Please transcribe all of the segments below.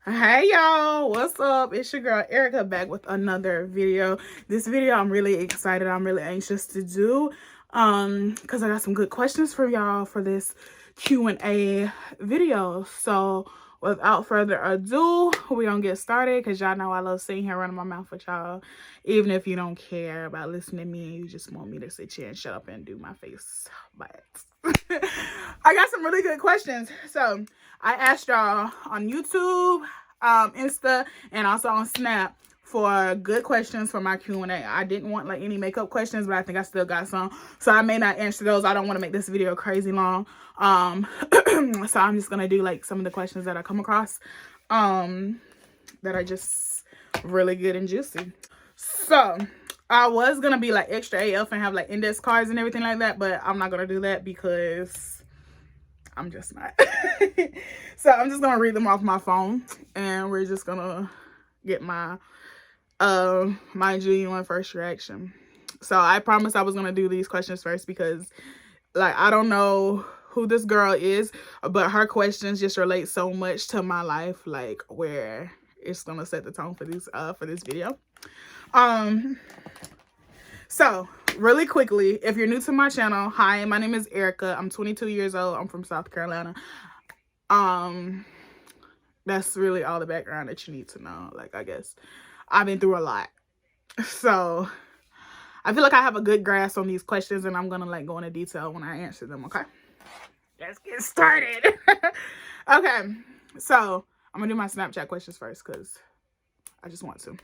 Hey y'all, what's up? It's your girl Erica back with another video. This video I'm really excited, I'm really anxious to do because I got some good questions for y'all for this Q&A video. So without further ado, we're gonna get started because y'all know I love sitting here running my mouth with y'all, even if you don't care about listening to me and you just want me to sit here and shut up and do my face. But I got some really good questions. So I asked y'all on YouTube, Insta, and also on Snap for good questions for my Q&A. I didn't want like any makeup questions, but I think I still got some. So I may not answer those. I don't want to make this video crazy long. So I'm just gonna do like some of the questions that I come across that are just really good and juicy. So I was gonna be like extra AF and have like index cards and everything like that, but I'm not gonna do that because I'm just not. So I'm just gonna read them off my phone and we're just gonna get my my genuine first reaction. So I promised I was gonna do these questions first because like I don't know who this girl is, but her questions just relate so much to my life, like where it's gonna set the tone for this video. So really quickly, if you're new to my channel, hi, my name is Erica. I'm 22 years old. I'm from South Carolina. That's really all the background that you need to know. Like, I guess I've been through a lot. So I feel like I have a good grasp on these questions and I'm gonna like go into detail when I answer them, okay? Let's get started. Okay, so I'm gonna do my Snapchat questions first because I just want to.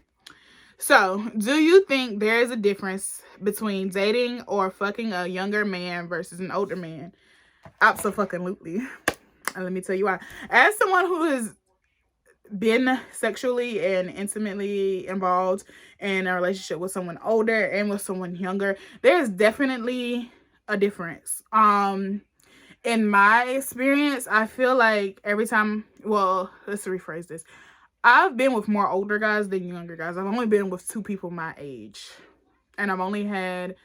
So, do you think there is a difference between dating or fucking a younger man versus an older man? Absolutely. And let me tell you why. As someone who has been sexually and intimately involved in a relationship with someone older and with someone younger, there's definitely a difference. In my experience, I feel like every time, well, let's rephrase this. I've been with more older guys than younger guys. I've only been with 2 people my age. And I've only had,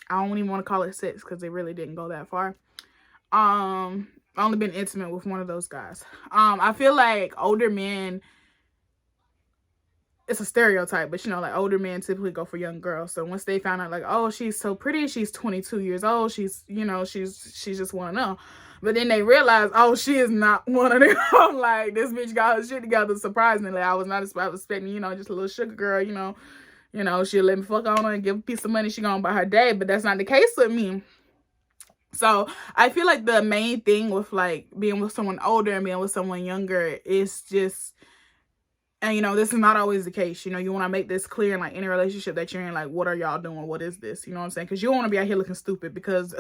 I don't even want to call it sex because they really didn't go that far. I've only been intimate with one of those guys. I feel like older men, it's a stereotype, but you know, like older men typically go for young girls. So once they found out like, oh, she's so pretty, she's 22 years old, she's, you know, she's just one of them. But then they realize, oh, she is not one of them. Like, this bitch got her shit together. Surprisingly, I was expecting, you know, just a little sugar girl, you know, she'll let me fuck on her and give a piece of money, she gonna buy her day. But that's not the case with me. So I feel like the main thing with like being with someone older and being with someone younger is just, and you know, this is not always the case. You know, you want to make this clear in like any relationship that you're in, like, what are y'all doing? What is this? You know what I'm saying? Because you don't want to be out here looking stupid, because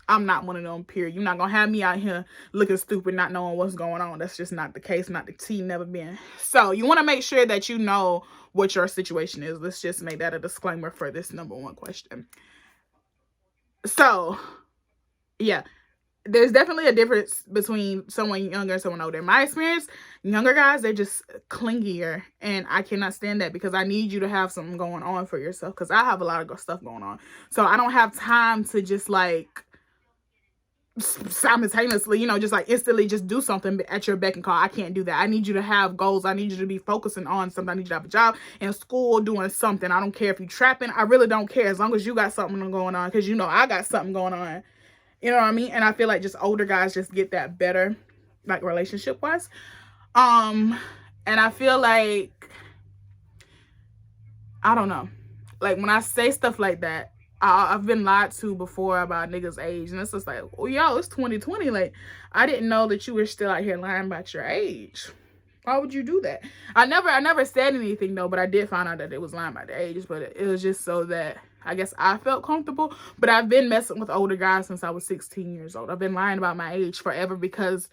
I'm not one of them, period. You're not going to have me out here looking stupid, not knowing what's going on. That's just not the case, not the tea, never been. So you want to make sure that you know what your situation is. Let's just make that a disclaimer for this number 1 question. So, yeah, there's definitely a difference between someone younger and someone older. In my experience, younger guys, they're just clingier, and I cannot stand that because I need you to have something going on for yourself, because I have a lot of stuff going on. So I don't have time to just like simultaneously, you know, just like instantly just do something at your beck and call. I can't do that. I need you to have goals. I need you to be focusing on something. I need you to have a job, in school, doing something. I don't care if you're trapping. I really don't care, as long as you got something going on, because you know I got something going on. You know what I mean? And I feel like just older guys just get that better, like relationship wise. And I feel like, I don't know, like when I say stuff like that, I've been lied to before about niggas' age, and it's just like, oh, yo, it's 2020. Like, I didn't know that you were still out here lying about your age. Why would you do that? I never said anything though, but I did find out that it was lying about the age. But it was just so that I guess I felt comfortable. But I've been messing with older guys since I was 16 years old. I've been lying about my age forever because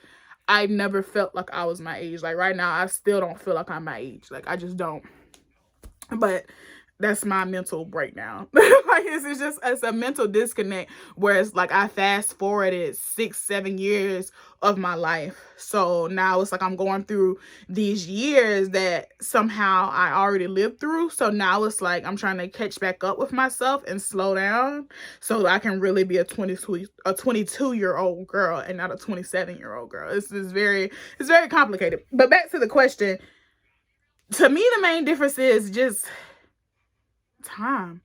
I never felt like I was my age. Like right now, I still don't feel like I'm my age. Like I just don't. But that's my mental breakdown. Like it's a mental disconnect where it's like I fast forwarded 6-7 years of my life. So now it's like I'm going through these years that somehow I already lived through. So now it's like I'm trying to catch back up with myself and slow down so I can really be a 22-year-old girl and not a 27-year-old girl. It's very complicated. But back to the question. To me, the main difference is just time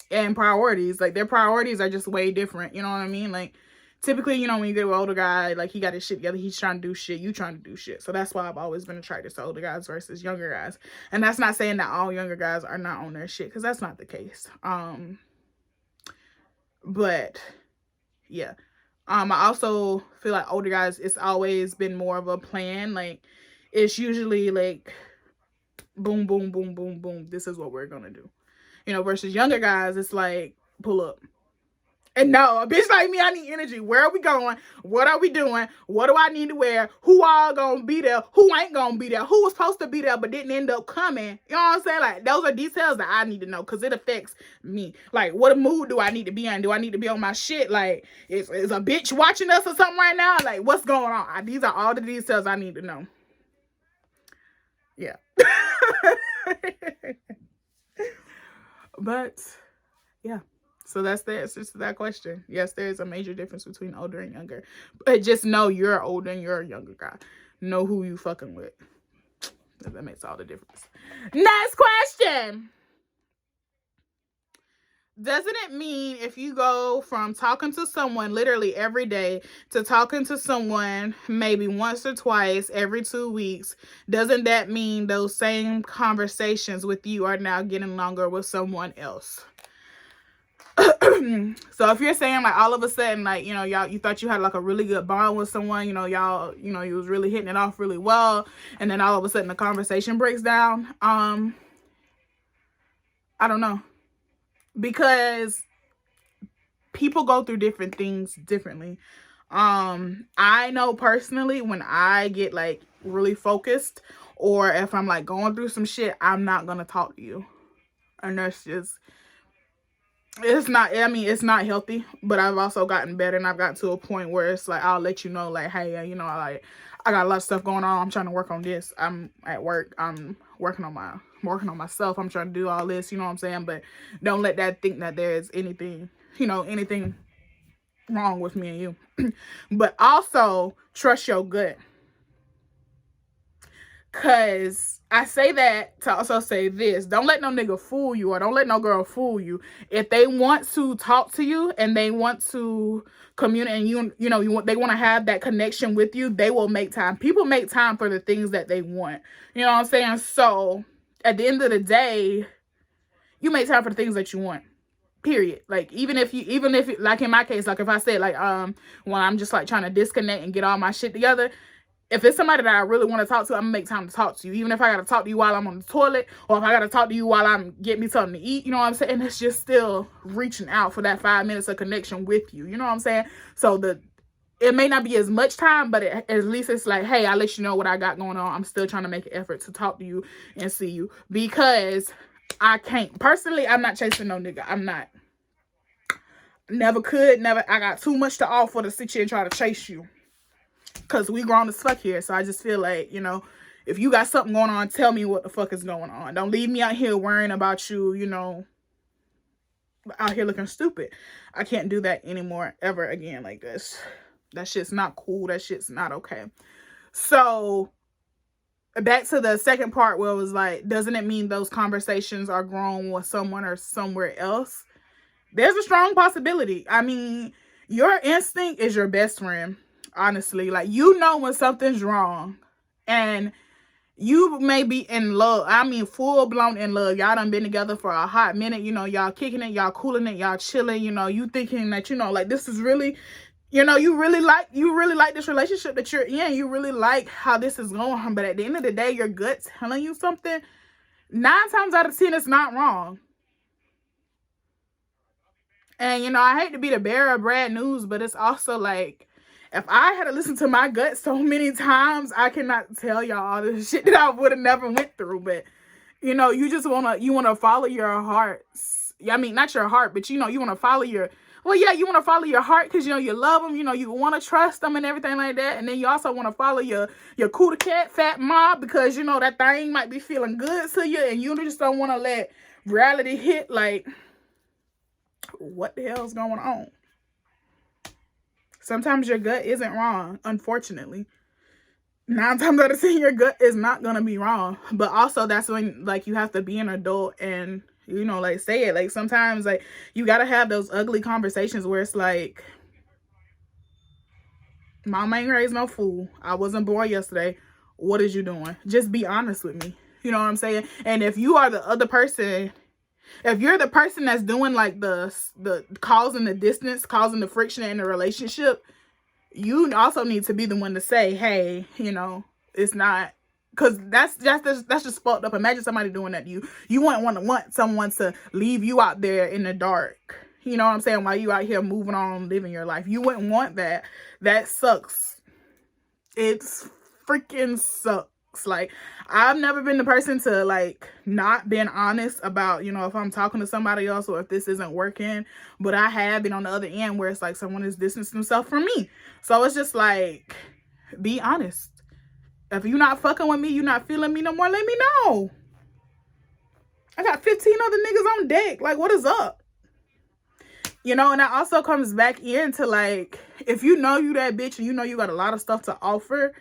and priorities. Like, their priorities are just way different, you know what I mean? Like, typically, you know, when you get an older guy, like, he got his shit together, he's trying to do shit, you trying to do shit. So that's why I've always been attracted to older guys versus younger guys. And that's not saying that all younger guys are not on their shit, because that's not the case. But yeah, I also feel like older guys, it's always been more of a plan. Like, it's usually like boom, boom, boom, boom, boom, this is what we're gonna do, you know, versus younger guys, it's like pull up. And no, a bitch like me, I need energy. Where are we going? What are we doing? What do I need to wear? Who all gonna be there? Who ain't gonna be there? Who was supposed to be there but didn't end up coming? You know what I'm saying? Like, those are details that I need to know because it affects me. Like, what mood do I need to be in? Do I need to be on my shit? Like, is a bitch watching us or something right now? Like, what's going on? These are all the details I need to know. Yeah. But yeah, so that's the answer to that question. Yes, there is a major difference between older and younger, but just know you're older and you're a younger guy. Know who you fucking with. That makes all the difference. Next question. Doesn't it mean if you go from talking to someone literally every day to talking to someone maybe once or twice every 2 weeks, doesn't that mean those same conversations with you are now getting longer with someone else? So if you're saying like all of a sudden, like, you know, you thought you had like a really good bond with someone, you know, you was really hitting it off really well, and then all of a sudden the conversation breaks down, I don't know. Because people go through different things differently. I know personally when I get like really focused, or if I'm like going through some shit, I'm not gonna talk to you. And that's just, it's not healthy, but I've also gotten better, and I've gotten to a point where it's like, I'll let you know, like, hey, you know, like, I got a lot of stuff going on. I'm trying to work on this. I'm at work. I'm working on myself. I'm trying to do all this, you know what I'm saying? But don't let that think that there's anything, you know, anything wrong with me and you. But also trust your gut. Cause I say that to also say this: don't let no nigga fool you, or don't let no girl fool you. If they want to talk to you and they want to communicate, and they want to have that connection with you, they will make time. People make time for the things that they want. You know what I'm saying? So at the end of the day, you make time for the things that you want. Period. Like, even if like in my case, like if I said like when I'm just like trying to disconnect and get all my shit together, if it's somebody that I really want to talk to, I'm gonna make time to talk to you. Even if I gotta talk to you while I'm on the toilet, or if I gotta talk to you while I'm getting me something to eat, you know what I'm saying? And it's just still reaching out for that 5 minutes of connection with you. You know what I'm saying? So it may not be as much time, but at least it's like, hey, I'll let you know what I got going on. I'm still trying to make an effort to talk to you and see you, because I can't. Personally, I'm not chasing no nigga. I'm not. Never could, never. I got too much to offer to sit here and try to chase you. Because we grown as fuck here. So I just feel like, you know, if you got something going on, tell me what the fuck is going on. Don't leave me out here worrying about you, you know, out here looking stupid. I can't do that anymore, ever again, like this. That shit's not cool. That shit's not okay. So back to the second part where it was like, doesn't it mean those conversations are grown with someone or somewhere else? There's a strong possibility. I mean, your instinct is your best friend. Honestly, like, you know when something's wrong, and you may be in love. I mean, full blown in love. Y'all done been together for a hot minute. You know, y'all kicking it, y'all cooling it, y'all chilling. You know, you thinking that, you know, like, this is really, you know, you really like this relationship that you're in. You really like how this is going. But at the end of the day, your gut's telling you something. 9 times out of 10, it's not wrong. And, you know, I hate to be the bearer of bad news, but it's also like, if I had to listen to my gut so many times, I cannot tell y'all all this shit that I would have never went through. But You know, you wanna follow your hearts. I mean, not your heart, but you want to follow your, well, yeah, you want to follow your heart because you love them. You want to trust them and everything like that. And then you also want to follow your cootie cat fat mob because that thing might be feeling good to you, and you just don't want to let reality hit. Like, what the hell's going on? Sometimes your gut isn't wrong, unfortunately. 9 times out of 10, your gut is not gonna be wrong. But also, that's when, like, you have to be an adult and like, say it. Like, sometimes, like, you gotta have those ugly conversations where it's like, mama ain't raised no fool. I wasn't born yesterday. What is you doing? Just be honest with me. You know what I'm saying? And if you are the other person, if you're the person that's doing like the causing the distance, causing the friction in the relationship, you also need to be the one to say, hey, it's not, because that's just fucked up. Imagine somebody doing that to you. You wouldn't want someone to leave you out there in the dark. You know what I'm saying? While you out here moving on, living your life. You wouldn't want that. That sucks. It's freaking sucks. Like, I've never been the person to, like, not being honest about, if I'm talking to somebody else or if this isn't working. But I have been on the other end where it's like someone is distancing themselves from me. So it's just like, be honest. If you're not fucking with me, you're not feeling me no more, let me know. I got 15 other niggas on deck. Like, what is up? And that also comes back into, like, if you that bitch and you got a lot of stuff to offer,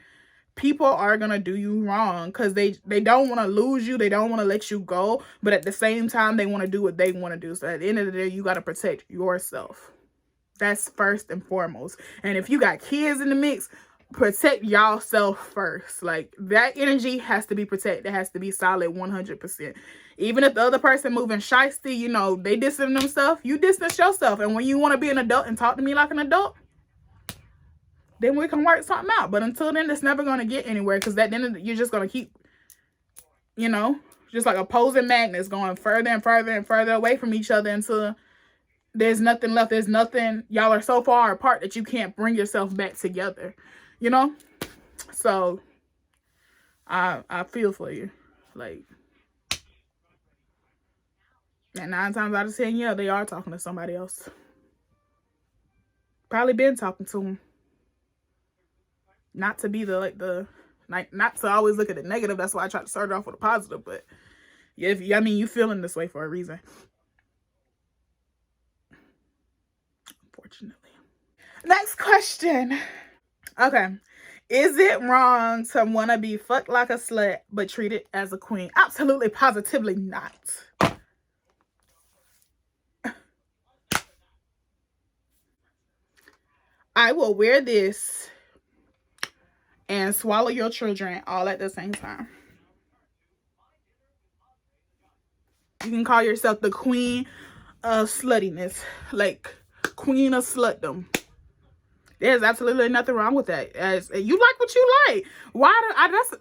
people are going to do you wrong because they don't want to lose you. They don't want to let you go. But at the same time, they want to do what they want to do. So at the end of the day, you got to protect yourself. That's first and foremost. And if you got kids in the mix, protect yourself first. Like, that energy has to be protected. It has to be solid 100%. Even if the other person moving shiesty, they distance themselves, you distance yourself. And when you want to be an adult and talk to me like an adult, then we can work something out. But until then, it's never going to get anywhere because then you're just going to keep, just like opposing magnets going further and further and further away from each other until there's nothing left. There's nothing. Y'all are so far apart that you can't bring yourself back together, So I feel for you. Like, and 9 times out of 10, yeah, they are talking to somebody else. Probably been talking to them. Not to be not to always look at the negative. That's why I try to start it off with a positive. But yeah, you feeling this way for a reason. Unfortunately. Next question. Okay. Is it wrong to want to be fucked like a slut but treated as a queen? Absolutely, positively not. I will wear this and swallow your children all at the same time. You can call yourself the queen of sluttiness. Like, queen of slutdom. There's absolutely nothing wrong with that. As you like what you like.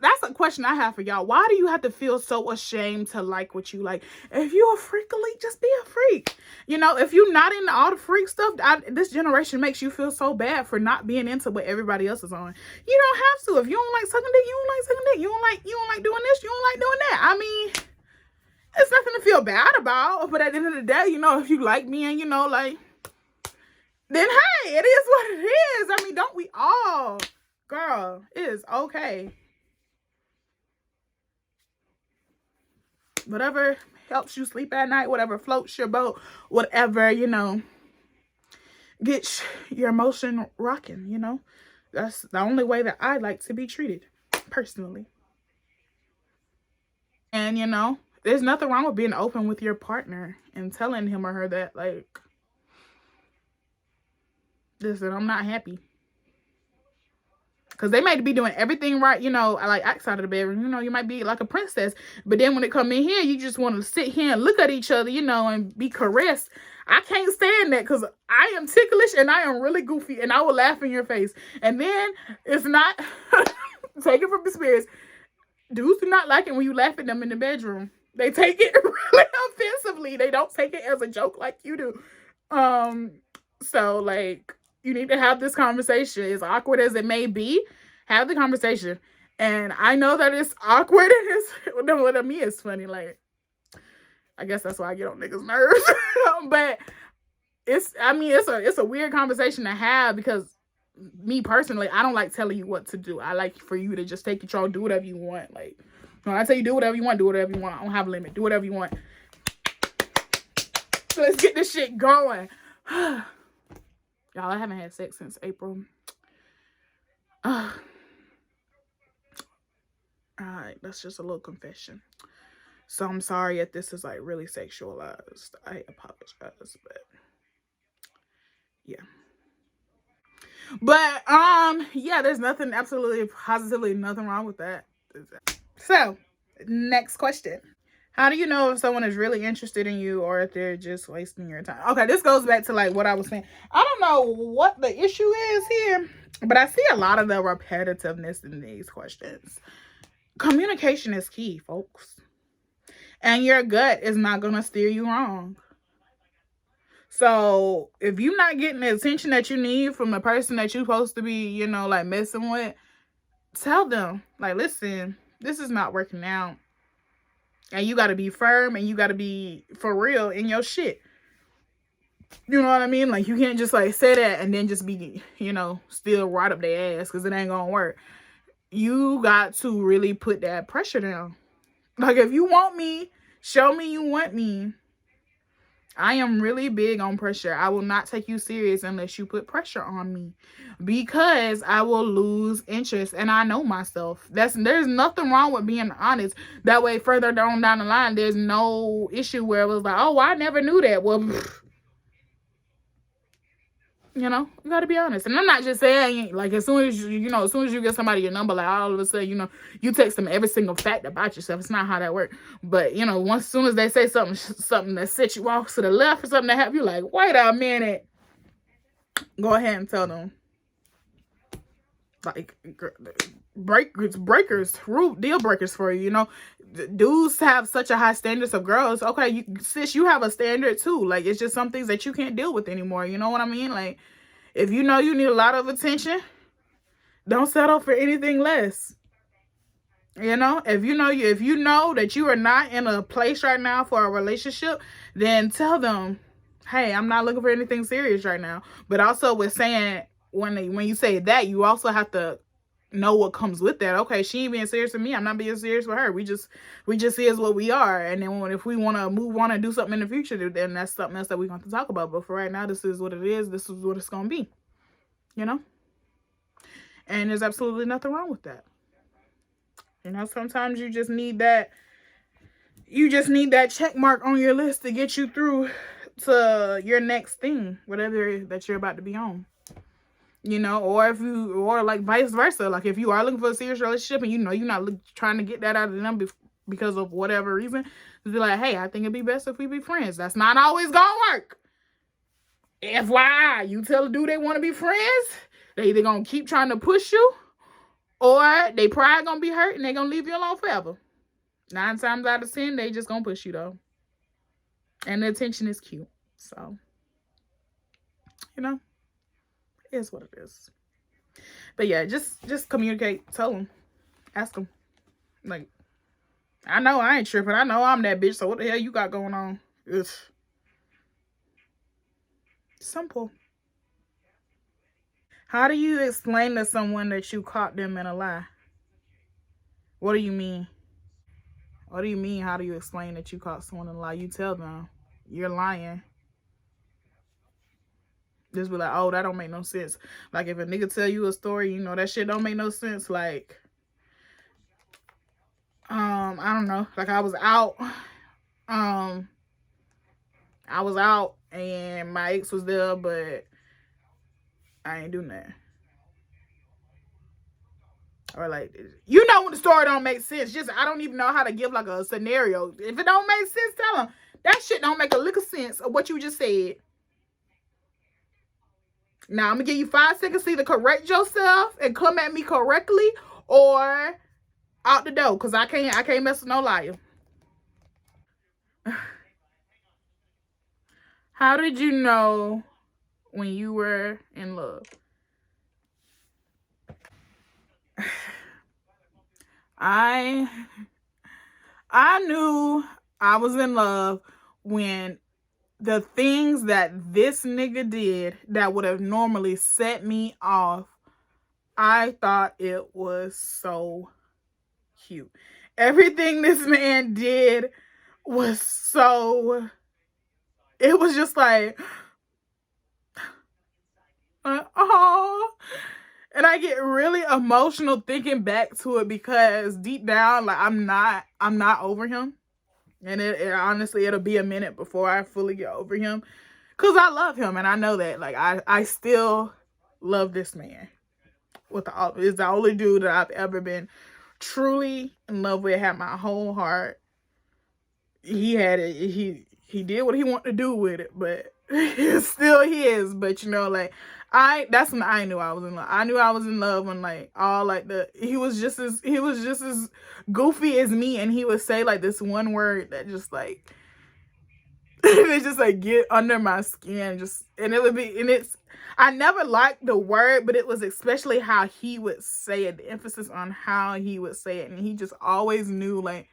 That's a question I have for y'all. Why do you have to feel so ashamed to like what you like? If you're a freak elite, just be a freak. If you're not into all the freak stuff, this generation makes you feel so bad for not being into what everybody else is on. You don't have to. If you don't like sucking dick, you don't like sucking dick. You don't like doing this, you don't like doing that. I mean, it's nothing to feel bad about. But at the end of the day, if you like me and then hey, it is what it is. I mean, don't we all? Girl, it is okay. Whatever helps you sleep at night, whatever floats your boat, whatever, gets your emotion rocking, That's the only way that I like to be treated, personally. And, there's nothing wrong with being open with your partner and telling him or her that, like, listen, I'm not happy. Because they might be doing everything right, like outside of the bedroom. You might be like a princess. But then when they come in here, you just want to sit here and look at each other, and be caressed. I can't stand that because I am ticklish and I am really goofy and I will laugh in your face. And then it's not, take it from experience. Dudes do not like it when you laugh at them in the bedroom. They take it really offensively. They don't take it as a joke like you do. So, like, you need to have this conversation. As awkward as it may be, have the conversation. And I know that it's awkward and it's, no, to me it's funny. Like, I guess that's why I get on niggas' nerves. But it's a weird conversation to have because me personally, I don't like telling you what to do. I like for you to just take control, do whatever you want. Like, when I tell you do whatever you want, do whatever you want. I don't have a limit. Do whatever you want. So let's get this shit going. Y'all, I haven't had sex since April. All right, that's just a little confession. So I'm sorry if this is like really sexualized. I apologize, but yeah. But yeah, there's nothing, absolutely positively nothing wrong with that. So next question. How do you know if someone is really interested in you or if they're just wasting your time? Okay, this goes back to like what I was saying. I don't know what the issue is here, but I see a lot of the repetitiveness in these questions. Communication is key, folks. And your gut is not going to steer you wrong. So if you're not getting the attention that you need from the person that you're supposed to be, you know, like messing with, tell them, like, listen, this is not working out. And you got to be firm and you got to be for real in your shit. You know what I mean? Like, you can't just like say that and then just be, you know, still right up their ass because it ain't gonna work. You got to really put that pressure down. Like, if you want me, show me you want me. I am really big on pressure. I will not take you serious unless you put pressure on me because I will lose interest. And I know myself. There's nothing wrong with being honest. That way, further down the line, there's no issue where it was like, oh, I never knew that. Well, you know, you got to be honest. And I'm not just saying, like, as soon as you get somebody your number, like, all of a sudden, you know, you text them every single fact about yourself. It's not how that works. But, you know, as soon as they say something that sets you off to the left or something that have you like, wait a minute. Go ahead and tell them. Like, breakers, deal breakers for you, you know. Dudes have such a high standards of girls. Okay, sis, you have a standard too. Like, it's just some things that you can't deal with anymore. You know what I mean? Like, if you know you need a lot of attention, don't settle for anything less. You know, if you know that you are not in a place right now for a relationship, then tell them, hey, I'm not looking for anything serious right now. But also with saying, when you say that, you also have to know what comes with that. Okay, she ain't being serious with me, I'm not being serious with her. We just is what we are. And then if we want to move on and do something in the future, then that's something else that we're going to talk about. But for right now, this is what it is. This is what it's going to be, you know. And there's absolutely nothing wrong with that. You know, sometimes you just need that check mark on your list to get you through to your next thing, whatever that you're about to be on. You know, or like vice versa. Like, if you are looking for a serious relationship and you know you're not trying to get that out of them because of whatever reason, just be like, hey, I think it'd be best if we be friends. That's not always gonna work. FYI, you tell a dude they want to be friends, they either gonna keep trying to push you, or they pride gonna be hurt and they gonna leave you alone forever. 9 times out of 10, they just gonna push you though. And the attention is cute. So, you know, it is what it is. But yeah, just communicate. Tell them. Ask them. Like, I know I ain't tripping. I know I'm that bitch. So what the hell you got going on? Ugh. Simple. How do you explain to someone that you caught them in a lie? What do you mean? What do you mean? How do you explain that you caught someone in a lie? You tell them you're lying. Just be like, oh, that don't make no sense. Like, if a nigga tell you a story, you know, that shit don't make no sense. Like, I don't know. Like, I was out and my ex was there, but I ain't do nothing. Or like, you know, when the story don't make sense, just, I don't even know how to give like a scenario. If it don't make sense, tell them that shit don't make a lick of sense of what you just said. Now I'm gonna give you 5 seconds to either correct yourself and come at me correctly, or out the door, because I can't mess with no liar. How did you know when you were in love? I knew I was in love when the things that this nigga did that would have normally set me off, I thought it was so cute. Everything this man did was so, it was just like, oh. And I get really emotional thinking back to it because deep down, like I'm not over him. And it honestly, it'll be a minute before I fully get over him. Cause I love him and I know that. Like I still love this man. Is the only dude that I've ever been truly in love with, had my whole heart. He had it, he did what he wanted to do with it, but it's still his. But you know, like that's when I knew I was in love. I knew I was in love when like all like he was just as goofy as me, and he would say like this one word that just like it just like get under my skin, and it would be, and it's, I never liked the word, but it was especially how he would say it, the emphasis on how he would say it, and he just always knew like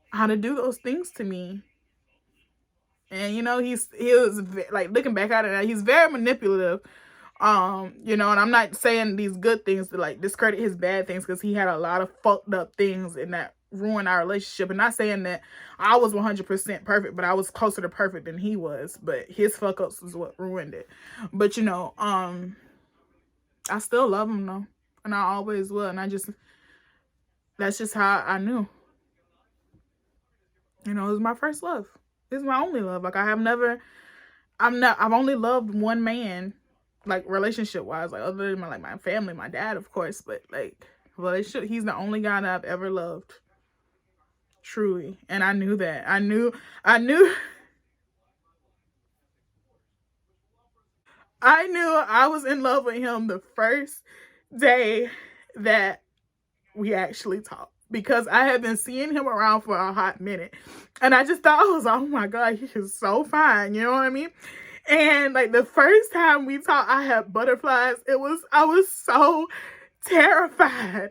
how to do those things to me. And you know, he was like, looking back at it, he's very manipulative. You know, and I'm not saying these good things to like discredit his bad things, because he had a lot of fucked up things in that ruined our relationship. And not saying that I was 100% perfect, but I was closer to perfect than he was. But his fuck ups is what ruined it. But you know, I still love him though, and I always will. And that's just how I knew. You know, it was my first love. It's my only love. Like I've only loved one man, like relationship wise, like other than my family, my dad, of course, but like relationship, he's the only guy that I've ever loved. Truly. And I knew that. I knew I was in love with him the first day that we actually talked, because I had been seeing him around for a hot minute, and I just thought, I was, oh my god, he is so fine, you know what I mean? And like the first time we talked, I had butterflies. I was so terrified,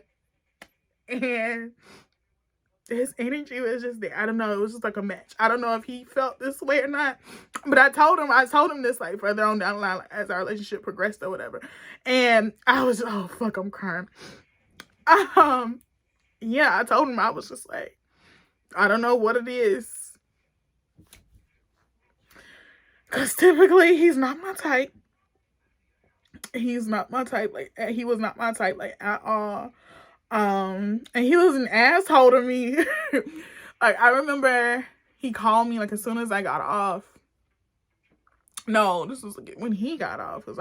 and his energy was just there. I don't know, it was just like a match. I don't know if he felt this way or not, but I told him this like further on down the line, like, as our relationship progressed or whatever, and I was, oh fuck, I'm crying. Yeah, I told him, I was just like, I don't know what it is, because typically he's not my type. He's not my type. Like, he was not my type, like, at all. And he was an asshole to me. Like, I remember he called me like as soon as I got off. No, this was when he got off, because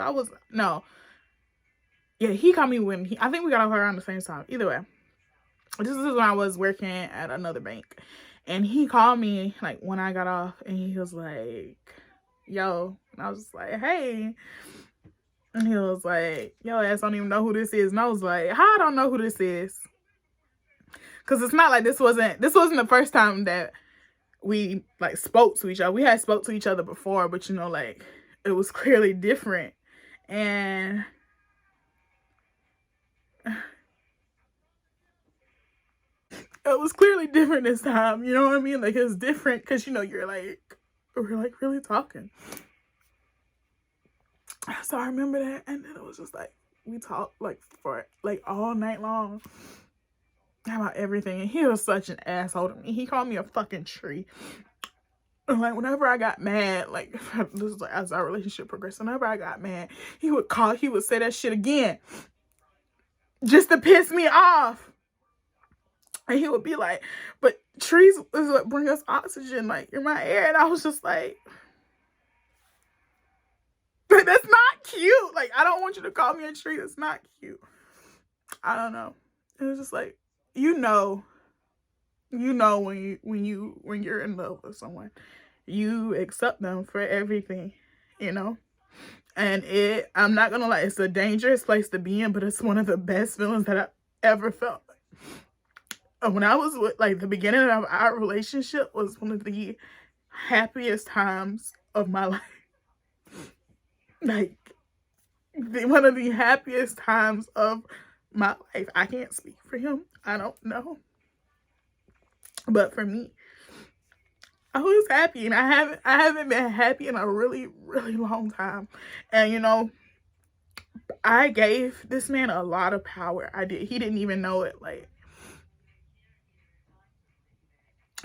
yeah, he called me when I think we got off around the same time. Either way, this is when I was working at another bank, and he called me like when I got off, and he was like, yo, and I was just like, hey, and he was like, yo, ass don't even know who this is. And I was like, how I don't know who this is? Because it's not like this wasn't the first time that we like spoke to each other. We had spoke to each other before, but you know, like, it was clearly different. And it was clearly different this time, you know what I mean? Like, it's different because, you know, we're like really talking. So I remember that, and then it was just like, we talked like for like all night long about everything. And he was such an asshole to me. He called me a fucking tree. And like, whenever I got mad, like, this is like as our relationship progressed, whenever I got mad, he would say that shit again just to piss me off. And he would be like, but trees is what bring us oxygen, like, you're my air. And I was just like, but that's not cute. Like, I don't want you to call me a tree. That's not cute. I don't know. It was just like, you know when you're in love with someone, you accept them for everything, you know. And I'm not gonna lie, it's a dangerous place to be in, but it's one of the best feelings that I've ever felt. When I was with, like, the beginning of our relationship was one of the happiest times of my life. Like, one of the happiest times of my life. I can't speak for him. I don't know. But for me, I was happy, and I haven't been happy in a really, really long time. And you know, I gave this man a lot of power. I did. He didn't even know it. Like,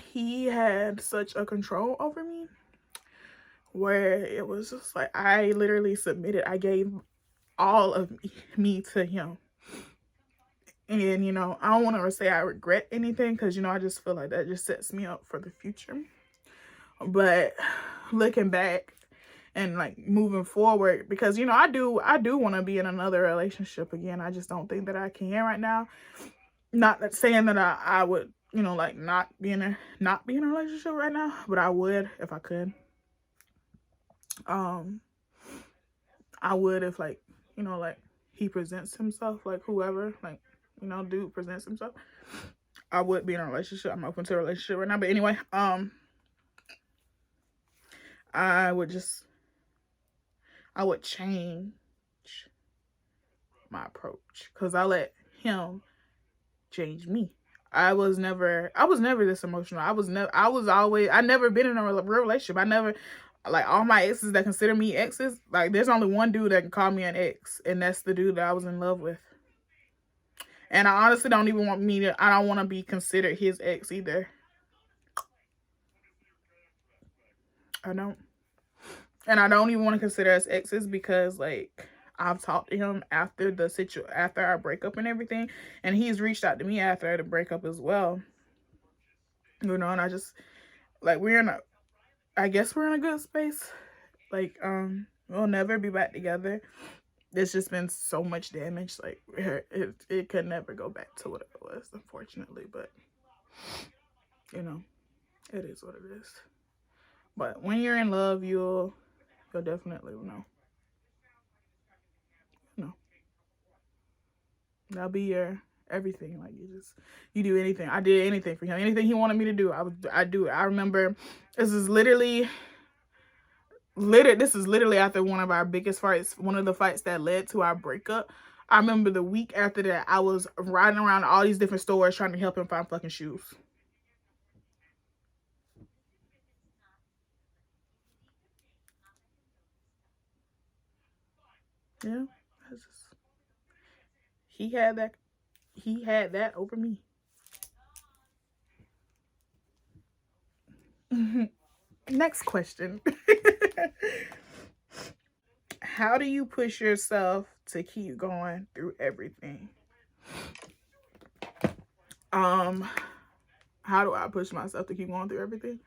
he had such a control over me where it was just like I literally submitted. I gave all of me to him. And, you know, I don't want to say I regret anything because, you know, I just feel like that just sets me up for the future. But looking back and like moving forward, because, you know, I do want to be in another relationship again. I just don't think that I can right now. Not that saying that I would, you know, like not be in a relationship right now, but I would if I could. I would if, like, you know, like he presents himself, like whoever, like, you know, dude presents himself, I would be in a relationship. I'm open to a relationship right now. But anyway, I would change my approach because I let him change me. I was never this emotional. I never been in a real relationship. I never, like, all my exes that consider me exes, like, there's only one dude that can call me an ex, and that's the dude that I was in love with. And I honestly don't even want I don't want to be considered his ex either. I don't. And I don't even want to consider us exes because, like, I've talked to him after after our breakup and everything, and he's reached out to me after the breakup as well. You know, and I just, like, I guess we're in a good space. Like, we'll never be back together. There's just been so much damage. Like, it could never go back to what it was, unfortunately. But, you know, it is what it is. But when you're in love, you'll definitely know. That'll be your everything. Like, you do anything. I did anything for him. Anything he wanted me to do, I do it. I remember this is literally after one of our biggest fights, one of the fights that led to our breakup. I remember the week after that, I was riding around all these different stores trying to help him find fucking shoes. Yeah, he had that over me. Next question. How do you push yourself to keep going through everything? How do I push myself to keep going through everything?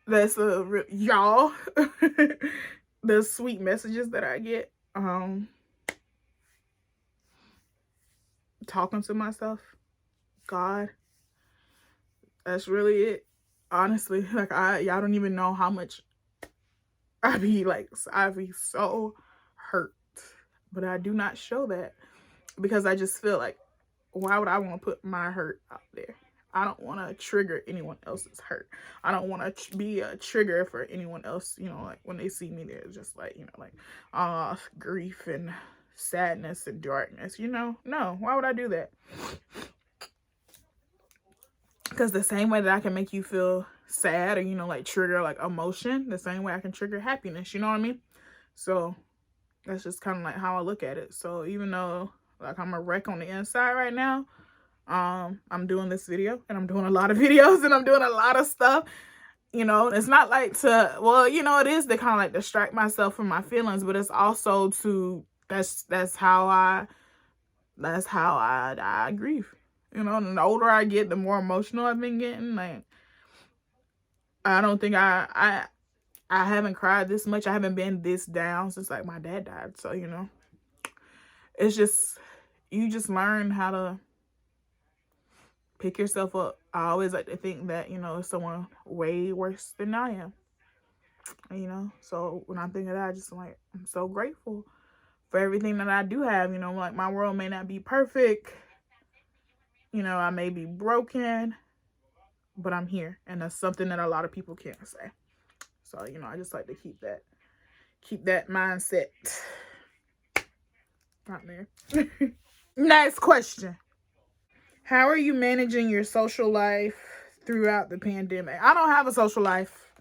That's y'all. The sweet messages that I get. Talking to myself. God. That's really it. Honestly, like, y'all don't even know how much I be so hurt. But I do not show that because I just feel like, why would I want to put my hurt out there? I don't want to trigger anyone else's hurt. I don't want to be a trigger for anyone else. You know, like, when they see me, they're just like, you know, like, grief and sadness and darkness, you know? No, why would I do that? Because the same way that I can make you feel sad or, you know, like, trigger, like, emotion, the same way I can trigger happiness, you know what I mean? So that's just kind of like how I look at it. So even though, like, I'm a wreck on the inside right now, I'm doing this video, and I'm doing a lot of videos, and I'm doing a lot of stuff. You know, it's not like well, you know, it is to kind of like distract myself from my feelings, but it's also that's how I grieve. You know, and the older I get, the more emotional I've been getting. Like, I don't think I haven't cried this much. I haven't been this down since, like, my dad died. So, you know, it's just, you just learn how to pick yourself up. I always like to think that, you know, it's someone way worse than I am. You know, so when I think of that, I just, like, I'm so grateful for everything that I do have. You know, like, my world may not be perfect. You know, I may be broken, but I'm here. And that's something that a lot of people can't say. So, you know, I just like to keep that mindset. Not there. Next question. How are you managing your social life throughout the pandemic? I don't have a social life.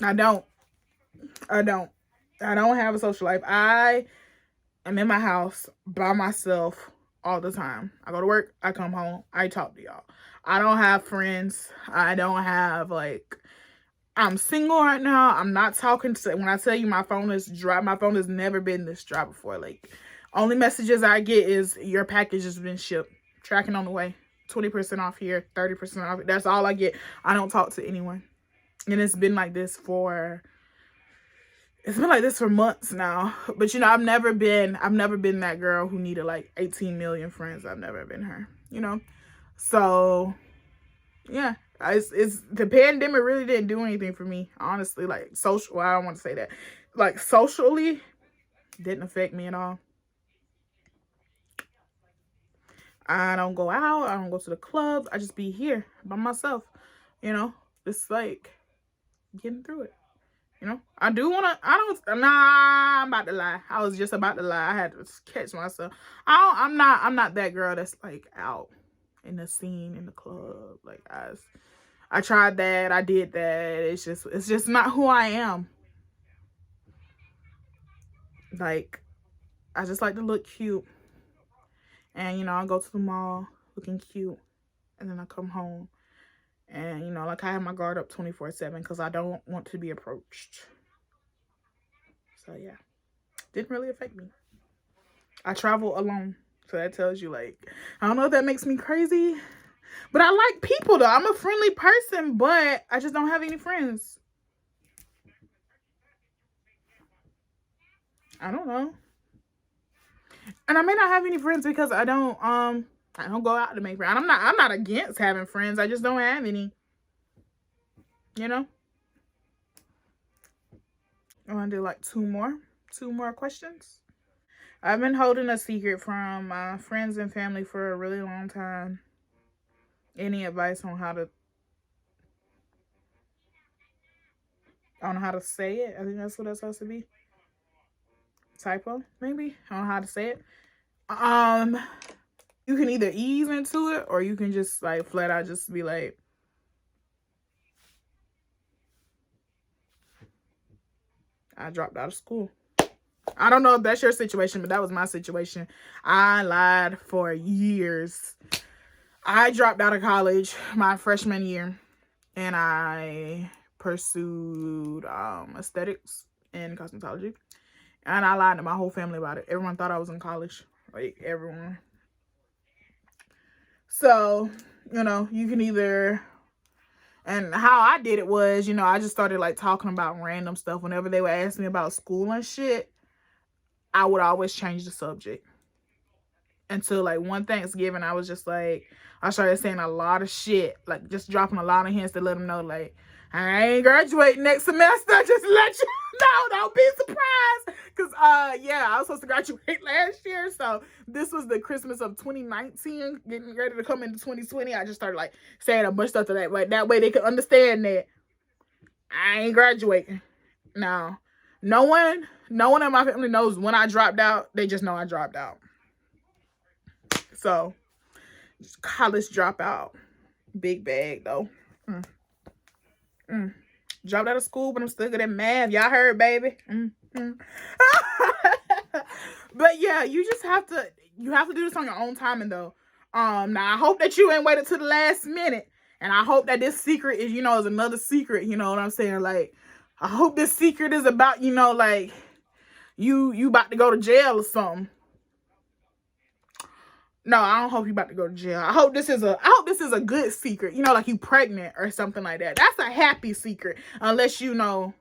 I don't have a social life. I am in my house by myself all the time. I go to work, I come home, I talk to y'all. I don't have friends. I don't have, like, I'm single right now. I'm not talking to, when I tell you my phone is dry, my phone has never been this dry before. Like, only messages I get is your package has been shipped, tracking on the way, 20% off here, 30% off. That's all I get. I don't talk to anyone. And it's been like this for months now. But you know, I've never been that girl who needed like 18 million friends. I've never been her, you know. So yeah, it's the pandemic really didn't do anything for me, honestly. Like, social, well, I don't want to say that, like, socially didn't affect me at all. I don't go out, I don't go to the clubs, I just be here by myself, you know, just like getting through it. You know, I do want to, I'm about to lie. I was just about to lie. I had to catch myself. I'm not that girl that's like out in the scene, in the club. Like, I tried that. I did that. It's just not who I am. Like, I just like to look cute. And, you know, I go to the mall looking cute. And then I come home. And, you know, like, I have my guard up 24/7 because I don't want to be approached. So, yeah. Didn't really affect me. I travel alone. So that tells you, like, I don't know if that makes me crazy. But I like people, though. I'm a friendly person, but I just don't have any friends. I don't know. And I may not have any friends because I don't go out to make friends. I'm not against having friends. I just don't have any. You know? I want to do like two more questions. I've been holding a secret from my friends and family for a really long time. Any advice on how to say it? I think that's what that's supposed to be. Typo, maybe. I don't know how to say it. You can either ease into it or you can just like flat out just be like, I dropped out of school. I don't know if that's your situation, but that was my situation. I lied for years. I dropped out of college my freshman year and I pursued aesthetics and cosmetology. And I lied to my whole family about it. Everyone thought I was in college. Like, everyone. So, you know, you can either... And how I did it was, you know, I just started, like, talking about random stuff. Whenever they would ask me about school and shit, I would always change the subject. Until, like, one Thanksgiving, I was just, like... I started saying a lot of shit. Like, just dropping a lot of hints to let them know, like, I ain't graduating next semester. Just to let you know. Don't be surprised. Because, yeah, I was supposed to graduate last year. So, this was the Christmas of 2019. Getting ready to come into 2020. I just started, like, saying a bunch of stuff to that. Like, that way they could understand that I ain't graduating. No. No one in my family knows when I dropped out. They just know I dropped out. So, college dropout. Big bag, though. Dropped out of school, but I'm still good at math. Y'all heard, baby. But yeah, you have to do this on your own timing, though. Now I hope that you ain't waited to the last minute, and I hope that this secret is, you know, is another secret. You know what I'm saying? Like, I hope this secret is about, you know, like you about to go to jail or something. No, I don't hope you about to go to jail. I hope this is a good secret. You know, like you pregnant or something like that. That's a happy secret. Unless, you know,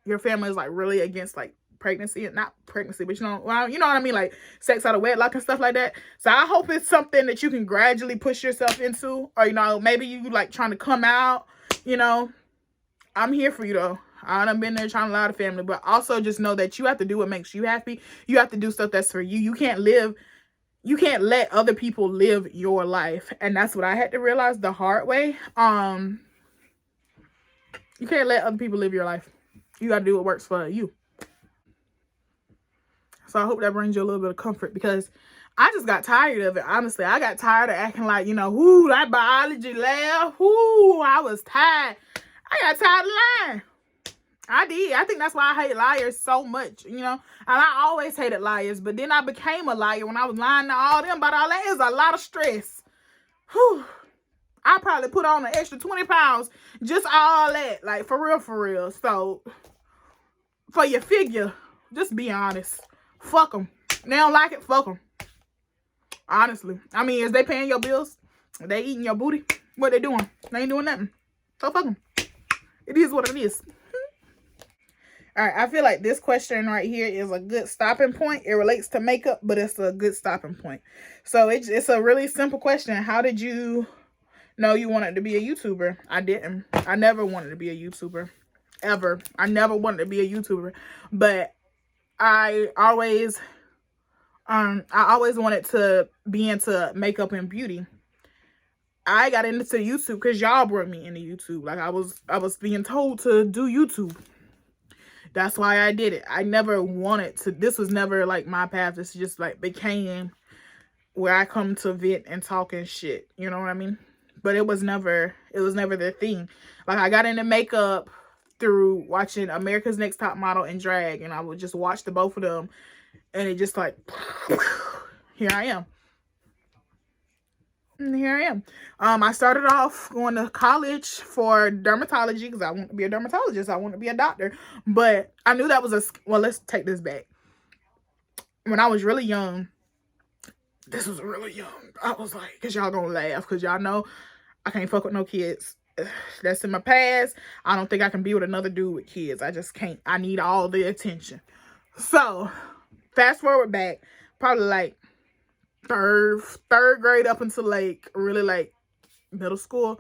your family is like really against like pregnancy. Not pregnancy, but you know what I mean? Like sex out of wedlock and stuff like that. So I hope it's something that you can gradually push yourself into. Or, you know, maybe you like trying to come out, you know. I'm here for you though. I done been there trying to lie to family. But also just know that you have to do what makes you happy. You have to do stuff that's for you. You can't let other people live your life. And that's what I had to realize the hard way. You can't let other people live your life. You got to do what works for you. So I hope that brings you a little bit of comfort, because I just got tired of it. Honestly, I got tired of acting like, you know, whoo, that biology lab, whoo, I was tired. I got tired of lying. I did. I think that's why I hate liars so much, you know. And I always hated liars, but then I became a liar when I was lying to all them about all that. It was a lot of stress. Whew. I probably put on an extra 20 pounds, just all that, like, for real, for real. So, for your figure, just be honest. Fuck them. They don't like it, fuck them. Honestly. I mean, is they paying your bills? Are they eating your booty? What they doing? They ain't doing nothing. So fuck them. It is what it is. All right, I feel like this question right here is a good stopping point. It relates to makeup, but it's a good stopping point. So it's a really simple question. How did you know you wanted to be a YouTuber? I didn't. I never wanted to be a YouTuber. Ever. I never wanted to be a YouTuber. But I always wanted to be into makeup and beauty. I got into YouTube because y'all brought me into YouTube. Like, I was being told to do YouTube. That's why I did it. I never wanted to. This was never like my path. This just like became where I come to vent and talk and shit. You know what I mean? But it was never the thing. Like, I got into makeup through watching America's Next Top Model and drag, and I would just watch the both of them, and it just like, here I am. And here I am. I started off going to college for dermatology because I want to be a dermatologist. I want to be a doctor. But I knew that was well, let's take this back. When I was really young, this was really young. I was like, because y'all gonna laugh, because y'all know I can't fuck with no kids. That's in my past. I don't think I can be with another dude with kids. I just can't. I need all the attention. So, fast forward back, probably like third grade up until like really like middle school,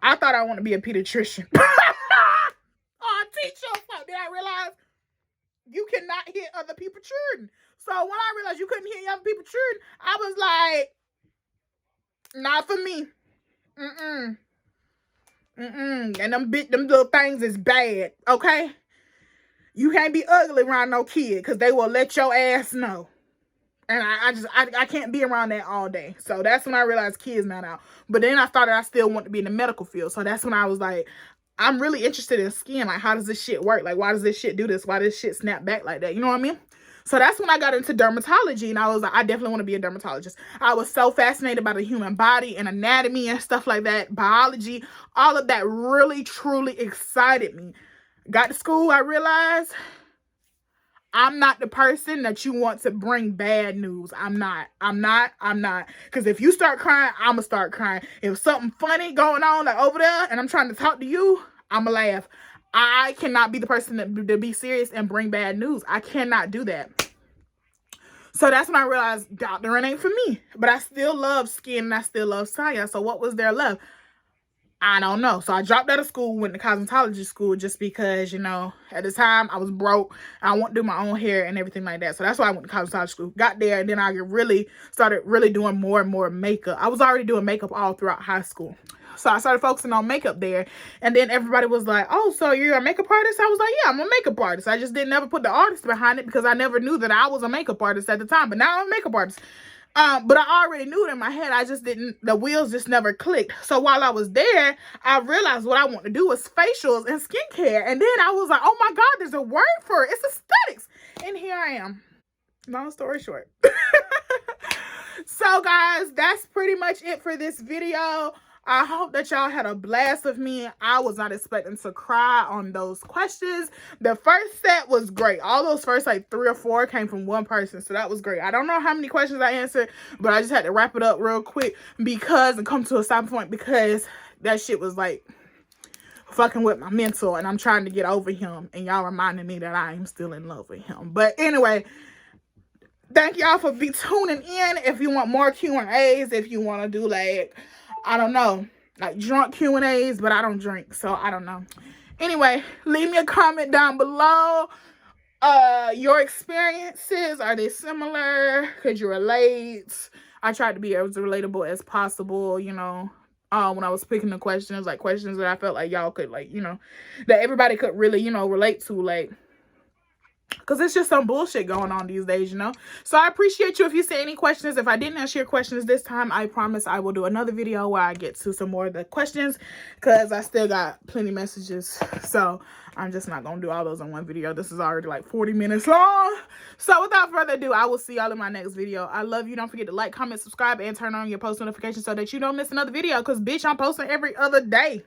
I thought I wanted to be a pediatrician. Oh, teacher, then I realized you cannot hit other people's children. So when I realized you couldn't hit other people's children, I was like, not for me. And them little things is bad, okay? You can't be ugly around no kid, because they will let your ass know. And I can't be around that all day. So that's when I realized kids not out. But then I started, I still want to be in the medical field. So that's when I was like, I'm really interested in skin. Like, how does this shit work? Like, why does this shit do this? Why does shit snap back like that? You know what I mean? So that's when I got into dermatology, and I was like, I definitely want to be a dermatologist. I was so fascinated by the human body and anatomy and stuff like that, biology, all of that really, truly excited me. Got to school, I realized I'm not the person that you want to bring bad news. I'm not. Because if you start crying, I'm going to start crying. If something funny going on like over there and I'm trying to talk to you, I'm going to laugh. I cannot be the person to be serious and bring bad news. I cannot do that. So that's when I realized doctoring ain't for me. But I still love skin and I still love science. So what was there left? I don't know. So I dropped out of school, went to cosmetology school just because, you know, at the time I was broke. I want to do my own hair and everything like that. So that's why I went to cosmetology school. Got there, and then I started doing more and more makeup. I was already doing makeup all throughout high school. So I started focusing on makeup there. And then everybody was like, oh, so you're a makeup artist? I was like, yeah, I'm a makeup artist. I just didn't ever put the artist behind it because I never knew that I was a makeup artist at the time. But now I'm a makeup artist. But I already knew it in my head. I just didn't, the wheels just never clicked. So while I was there, I realized what I want to do was facials and skincare. And then I was like, oh my God, there's a word for it. It's aesthetics. And here I am. Long story short. So guys, that's pretty much it for this video. I hope that y'all had a blast with me. I was not expecting to cry on those questions. The first set was great. All those first like 3 or 4 came from one person. So that was great. I don't know how many questions I answered, but I just had to wrap it up real quick and come to a stop point because that shit was like fucking with my mental, and I'm trying to get over him. And y'all reminded me that I am still in love with him. But anyway, thank y'all for tuning in. If you want more Q&As, if you want to do like, I don't know, like drunk Q&As, but I don't drink, so I don't know. Anyway, leave me a comment down below. Your experiences, are they similar? Could you relate? I tried to be as relatable as possible, you know, when I was picking the questions, like questions that I felt like y'all could, like, you know, that everybody could really, you know, relate to, like, because it's just some bullshit going on these days, you know. So I appreciate you if you say any questions. If I didn't answer your questions this time, I promise I will do another video where I get to some more of the questions, because I still got plenty messages. So I'm just not gonna do all those in one video. This is already like 40 minutes long. So without further ado, I will see y'all in my next video. I love you. Don't forget to like, comment, subscribe, and turn on your post notifications so that you don't miss another video, because bitch, I'm posting every other day.